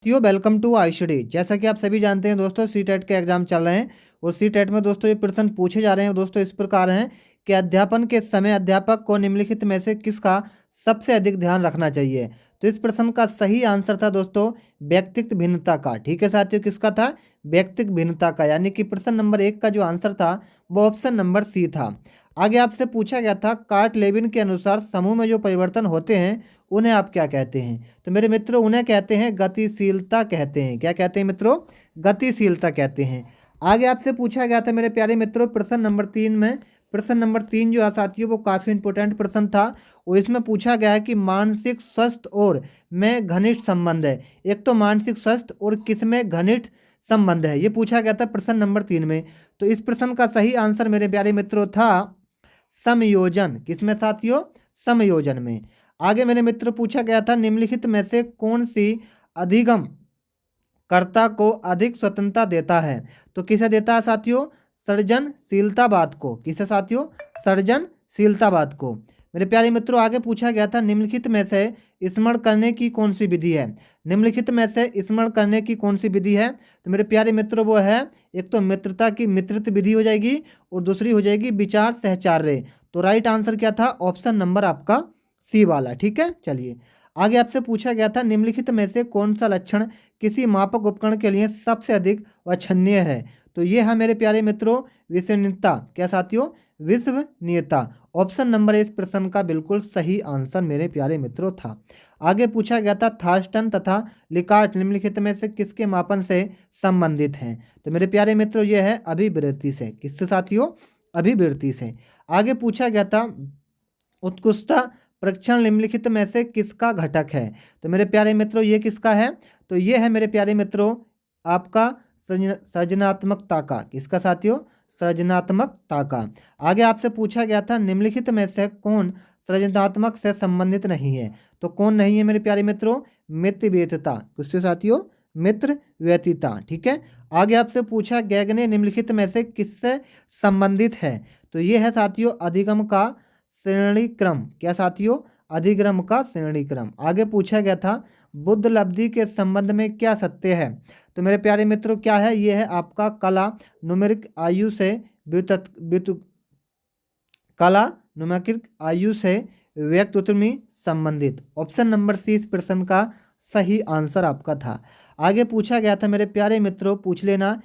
साथियों welcome to ICD. जैसा कि आप सभी जानते हैं दोस्तों, सीटेट के एग्जाम चल रहे हैं और सीटेट में दोस्तों ये प्रश्न पूछे जा रहे हैं दोस्तों इस प्रकार हैं कि अध्यापन के समय अध्यापक को निम्नलिखित में से किसका सबसे अधिक ध्यान रखना चाहिए। तो इस प्रश्न का सही आंसर था दोस्तों व्यक्तित्व भिन्नता का। ठीक है साथियों, किसका था? व्यक्तित्व भिन्नता का, यानी कि प्रश्न नंबर 1 का जो आंसर था वो ऑप्शन नंबर सी था। आगे आपसे पूछा गया था कार्ट लेविन के अनुसार समूह में जो परिवर्तन होते हैं उन्हें आप क्या कहते हैं। तो मेरे मित्रों उन्हें कहते हैं गतिशीलता कहते हैं। क्या कहते हैं मित्रों? गतिशीलता कहते हैं। आगे आपसे पूछा गया था मेरे प्यारे मित्रों प्रश्न नंबर 3 में, प्रश्न नंबर 3 जो है साथियों वो काफ़ी इंपॉर्टेंट प्रश्न था और इसमें पूछा गया है कि मानसिक स्वास्थ्य और में घनिष्ठ संबंध है। एक तो मानसिक स्वास्थ्य और किस में घनिष्ठ संबंध है, ये पूछा गया था प्रश्न नंबर 3 में। तो इस प्रश्न का सही आंसर मेरे प्यारे मित्रों था समयोजन। किसमें साथियों? समयोजन में। आगे मेरे मित्र पूछा गया था निम्नलिखित में से कौन सी अधिगम कर्ता को अधिक स्वतंत्रता देता है। तो किसे देता है साथियों? सृजनशीलतावाद को। किसे साथियों? सृजनशीलतावाद को। मेरे प्यारे मित्रों आगे पूछा गया था निम्नलिखित में से स्मरण करने की कौन सी विधि है। निम्नलिखित में से स्मरण करने की कौन सी विधि है? तो मेरे प्यारे मित्रों वो है एक तो मित्रता की मित्रित विधि हो जाएगी और दूसरी हो जाएगी विचार सहचार्य। तो राइट आंसर क्या था? ऑप्शन नंबर आपका सी वाला। ठीक है, चलिए आगे आपसे पूछा गया था निम्नलिखित में से कौन सा लक्षण किसी मापक उपकरण के लिए सबसे अधिक वांछनीय है। तो ये है मेरे प्यारे मित्रों विश्वसनीयता। क्या साथियों? विश्वसनीयता। ऑप्शन नंबर इस प्रश्न का बिल्कुल सही आंसर मेरे प्यारे मित्रों था। आगे पूछा गया था थार्स्टन तथा लिकार्ट निम्नलिखित में से किसके मापन से संबंधित हैं। तो मेरे प्यारे मित्रों ये है अभिवृत्ति से। किससे साथियों? अभिवृत्ति से। आगे पूछा गया था उत्कृष्टता परीक्षण निम्नलिखित में से किसका घटक है। तो मेरे प्यारे मित्रों ये किसका है? तो ये है मेरे प्यारे मित्रों आपका सृजनात्मकता का। किसका साथियों? सृजनात्मकता का। आगे आपसे पूछा गया था निम्नलिखित में से कौन सृजनात्मक से संबंधित नहीं है। तो कौन नहीं है मेरे प्यारे मित्रों? मित्र व्यतीता। किससे साथियों? मित्र व्यतीता। ठीक है। आगे आपसे पूछा गैगने निम्नलिखित में से किससे संबंधित है। तो ये है साथियों अधिगम का श्रेणी क्रम। क्या साथियों? अधिगम का श्रेणी क्रम। आगे पूछा गया था बुद्ध लब्धि के संबंध में क्या सत्य है। तो मेरे प्यारे मित्रों क्या है? ये है आपका कला नुमेरिक आयु से कला नुमेरिक आयु से व्यक्तित्व में संबंधित। ऑप्शन नंबर सी इस प्रश्न का सही आंसर आपका था। आगे पूछा गया था मेरे प्यारे मित्रों पूछ लेना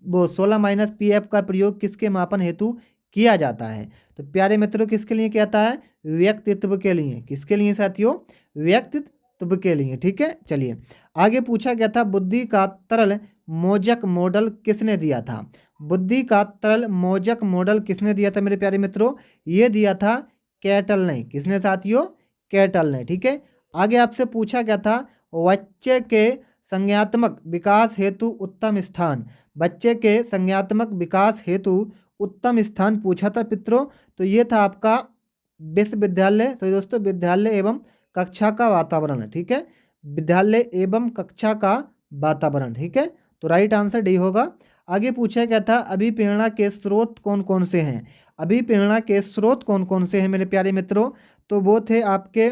वो 16-PF का प्रयोग किसके मापन हेतु किया जाता है। तो प्यारे मित्रों किसके लिए कहता है? व्यक्तित्व के लिए। किसके लिए साथियों? व्यक्तित्व के लिए। ठीक है, चलिए आगे पूछा गया था बुद्धि का तरल मोजक मॉडल किसने दिया था। बुद्धि का तरल मोजक मॉडल किसने दिया था मेरे प्यारे मित्रों? ये दिया था कैटल ने। किसने साथियों? कैटल ने। ठीक है। आगे आपसे पूछा गया था बच्चे के संज्ञात्मक विकास हेतु उत्तम स्थान। बच्चे के संज्ञात्मक विकास हेतु उत्तम स्थान पूछा था मित्रों। तो ये था आपका विश्वविद्यालय। तो दोस्तों विद्यालय एवं कक्षा का वातावरण। ठीक है, विद्यालय एवं कक्षा का वातावरण। ठीक है, तो राइट आंसर डी होगा। आगे पूछा गया था अभिप्रेरणा के स्रोत कौन कौन से हैं। अभिप्रेरणा के स्रोत कौन कौन से हैं मेरे प्यारे मित्रों? तो वो थे आपके,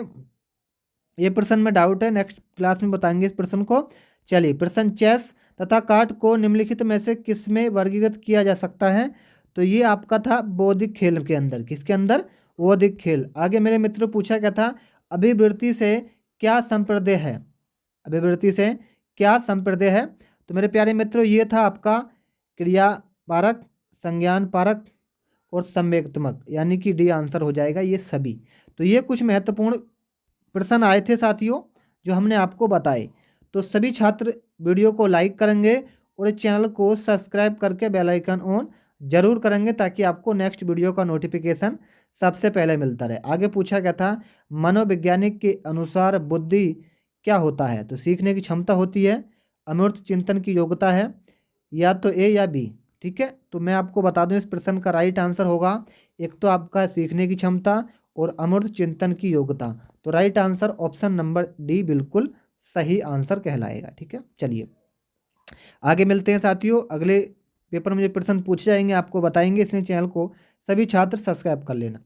ये प्रश्न में डाउट है, नेक्स्ट क्लास में बताएंगे इस प्रश्न को। चलिए प्रश्न चेस तथा कार्ड को निम्नलिखित में से किस में वर्गीकृत किया जा सकता है। तो ये आपका था बौद्धिक खेल के अंदर। किसके अंदर? बौद्धिक खेल। आगे मेरे मित्रों पूछा गया था अभिवृत्ति से क्या संप्रदेय है। अभिवृत्ति से क्या संप्रदेय है। तो मेरे प्यारे मित्रों ये था आपका क्रिया पारक, संज्ञान पारक और संवेगात्मक, यानी कि डी आंसर हो जाएगा ये सभी। तो ये कुछ महत्वपूर्ण प्रश्न आए थे साथियों जो हमने आपको बताए। तो सभी छात्र वीडियो को लाइक करेंगे और इस चैनल को सब्सक्राइब करके बेल आइकन ऑन जरूर करेंगे ताकि आपको नेक्स्ट वीडियो का नोटिफिकेशन सबसे पहले मिलता रहे। आगे पूछा गया था मनोवैज्ञानिक के अनुसार बुद्धि क्या होता है। तो सीखने की क्षमता होती है, अमूर्त चिंतन की योग्यता है, या तो ए या बी। ठीक है, तो मैं आपको बता दूं इस प्रश्न का राइट आंसर होगा एक तो आपका सीखने की क्षमता और अमूर्त चिंतन की योग्यता। तो right answer option number D बिल्कुल सही आंसर कहलाएगा। ठीक है, चलिए आगे मिलते हैं साथियों। अगले पेपर में जो प्रश्न पूछे जाएंगे आपको बताएंगे, इसलिए चैनल को सभी छात्र सब्सक्राइब कर लेना।